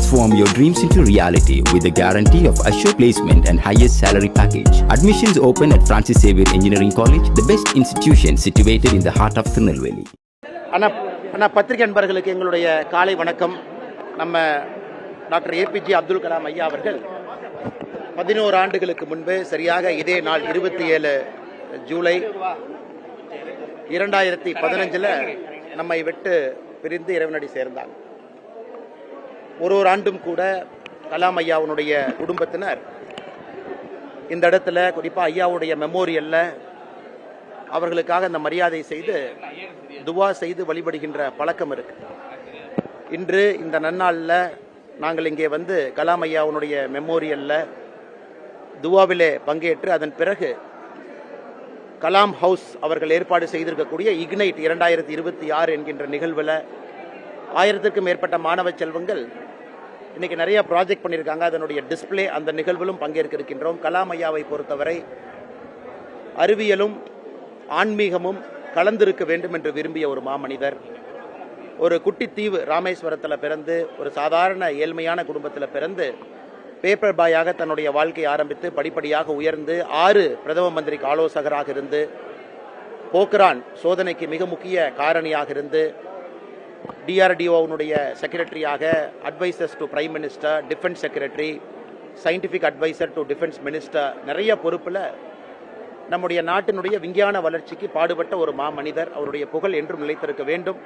Transform your dreams into reality with the guarantee of assured placement and highest salary package. Admissions open at Francis Xavier Engineering College, the best institution situated in the heart of Tirunelveli. அண்ணா பத்திரிகை நண்பர்களுக்கு எங்களுடைய காலை வணக்கம். நம்ம doctor APJ Abdul Kalam ஐயா அவர்கள் 11 ஆண்டுகளுக்கு முன்பு சரியாக இதே நாள் 27 ஜூலை 2015 நம்மை விட்டு பிரிந்து இறைவனடி சேர்ந்தாங்க. ஒரு ஆண்டும் கூட கலாம் ஐயாவுடைய குடும்பத்தினர் இந்த இடத்துல குறிப்பாக ஐயாவுடைய மெமோரியல்ல அவர்களுக்காக அந்த மரியாதை செய்து துவா செய்து வழிபடுகின்ற பழக்கம் இருக்கு. இன்று இந்த நன்னாளில் நாங்கள் இங்கே வந்து கலாம் ஐயாவுடைய மெமோரியல்ல துவாவிலே பங்கேற்று அதன் பிறகு கலாம் ஹவுஸ் அவர்கள் ஏற்பாடு செய்திருக்கக்கூடிய இக்னைட் 2026 என்கின்ற நிகழ்வில் 1000க்கும் மேற்பட்ட மாணவ செல்வங்கள் இன்னைக்கு நிறைய ப்ராஜெக்ட் பண்ணியிருக்காங்க. அதனுடைய டிஸ்பிளே அந்த நிகழ்விலும் பங்கேற்க இருக்கின்றோம். கலாம் ஐயாவை பொறுத்தவரை அறிவியலும் ஆன்மீகமும் கலந்திருக்க வேண்டும் என்று விரும்பிய ஒரு மாமனிதர். ஒரு குட்டி தீவு ராமேஸ்வரத்தில் பிறந்து ஒரு சாதாரண ஏழ்மையான குடும்பத்தில் பிறந்து பேப்பர் பாயாக தன்னுடைய வாழ்க்கையை ஆரம்பித்து படிப்படியாக உயர்ந்து 6 பிரதம மந்திரிக்கு ஆலோசகராக இருந்து போக்ரான் சோதனைக்கு மிக முக்கிய காரணியாக இருந்து டிஆர்டிஓனுடைய செக்ரட்டரியாக advisers to prime minister, defence secretary, scientific adviser to defence minister, நிறைய பொறுப்பில் நம்முடைய நாட்டினுடைய விஞ்ஞான வளர்ச்சிக்கு பாடுபட்ட ஒரு மாமனிதர். அவருடைய புகழ் என்றும் நிலைத்திருக்க வேண்டும்.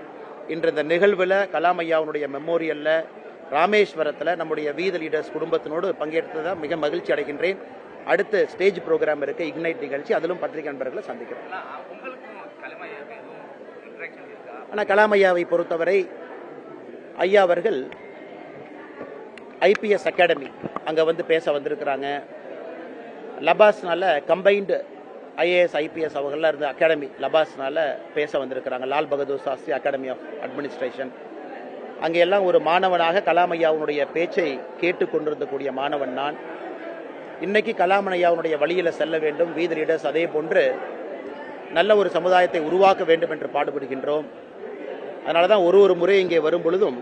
இன்று இந்த நிகழ்வில் கலாம் ஐயாவுடைய மெமோரியலில் ராமேஸ்வரத்தில் நம்முடைய வீத லீடர்ஸ் குடும்பத்தினோடு பங்கேற்றதாக மிக மகிழ்ச்சி அடைகின்றேன். அடுத்து ஸ்டேஜ் ப்ரோக்ராம் இருக்குது, இக்னைட் நிகழ்ச்சி, அதிலும் பத்திரிகை நண்பர்களை சந்திக்கிறோம். ஆனால் கலாம் ஐயாவை பொறுத்தவரை ஐயா அவர்கள் ஐபிஎஸ் அகாடமி அங்கே வந்து பேச வந்திருக்கிறாங்க. லபாஸ்னால கம்பைன்டு ஐஏஎஸ் ஐபிஎஸ் அவங்களாம் இருந்த அகாடமி லபாஸ்னால பேச வந்திருக்கிறாங்க. Lal Bahadur Shastri Academy of Administration. அங்கே எல்லாம் ஒரு மாணவனாக கலாம் ஐயாவுடைய பேச்சை கேட்டுக்கொண்டிருந்தக்கூடிய மாணவன் நான். இன்னைக்கு கலாம் ஐயாவுடைய வழியில் செல்ல வேண்டும். வீத லீடர்ஸ் அதே போன்று நல்ல ஒரு சமுதாயத்தை உருவாக்க வேண்டும் என்று பாடுபடுகின்றோம். அதனால தான் ஒரு முறை இங்கே வரும் பொழுதும்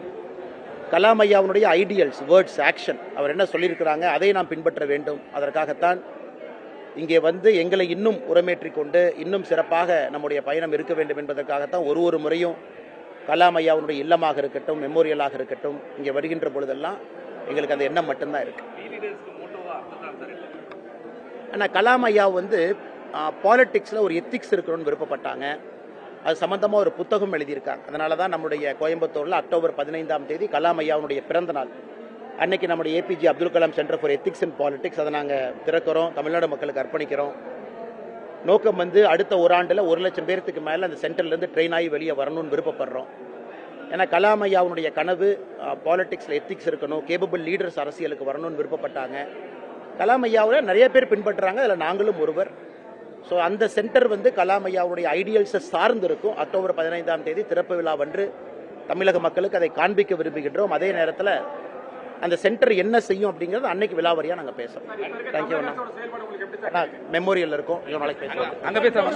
கலாம் ஐயாவுடைய ஐடியல்ஸ், வேர்ட்ஸ், ஆக்ஷன், அவர் என்ன சொல்லியிருக்கிறாங்க அதை நாம் பின்பற்ற வேண்டும். அதற்காகத்தான் இங்கே வந்து எங்களை இன்னும் உரமேற்றிக் கொண்டு இன்னும் சிறப்பாக நம்முடைய பயணம் இருக்க வேண்டும் என்பதற்காகத்தான் ஒரு முறையும் கலாம் ஐயாவுடைய இல்லமாக இருக்கட்டும், மெமோரியலாக இருக்கட்டும், இங்கே வருகின்ற பொழுதெல்லாம் எங்களுக்கு அந்த எண்ணம் மட்டும்தான் இருக்கு. ஆனால் கலாம் ஐயா வந்து பாலிட்டிக்ஸில் ஒரு எத்திக்ஸ் இருக்கணும்னு விருப்பப்பட்டாங்க. அது சம்பந்தமாக ஒரு புத்தகம் எழுதியிருக்காங்க. அதனால தான் நம்முடைய கோயம்புத்தூரில் அக்டோபர் 15 கலாம் ஐயாவுடைய பிறந்த நாள் அன்னைக்கு நம்முடைய APJ Abdul Kalam centre for ethics and politics அதை நாங்கள் திறக்கிறோம், தமிழ்நாடு மக்களுக்கு அர்ப்பணிக்கிறோம். நோக்கம் வந்து அடுத்த ஒரு ஆண்டில் 1 லட்சம் பேருக்கு மேலே அந்த சென்டர்லேருந்து ட்ரெயின் ஆகி வெளியே வரணும்னு விருப்பப்படுறோம். ஏன்னா கலாம் ஐயாவுடைய கனவு பாலிட்டிக்ஸில் எத்திக்ஸ் இருக்கணும், கேபபிள் லீடர்ஸ் அரசியலுக்கு வரணும்னு விருப்பப்பட்டாங்க. கலாம் ஐயாவில் நிறைய பேர் பின்பற்றுறாங்க, அதில் நாங்களும் ஒருவர். ஸோ அந்த சென்டர் வந்து கலாம் ஐயாவுடைய ஐடியல்ஸை சார்ந்து இருக்கும். அக்டோபர் 15 திறப்பு விழாவன்று தமிழக மக்களுக்கு அதை காண்பிக்க விரும்புகின்றோம். அதே நேரத்தில் அந்த சென்டர் என்ன செய்யும் அப்படிங்கிறது அன்னைக்கு விழாவரியாக நாங்கள் பேசுகிறோம். தேங்க்யூ அண்ணா. மெமோரியல் இருக்கும், நாளைக்கு பேசுகிறோம்.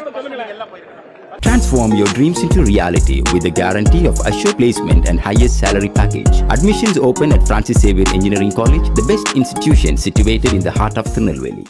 Transform your dreams into reality with the guarantee of assured placement and highest salary package. Admissions open at Francis Xavier Engineering College, the best institution situated in the heart of Tirunelveli.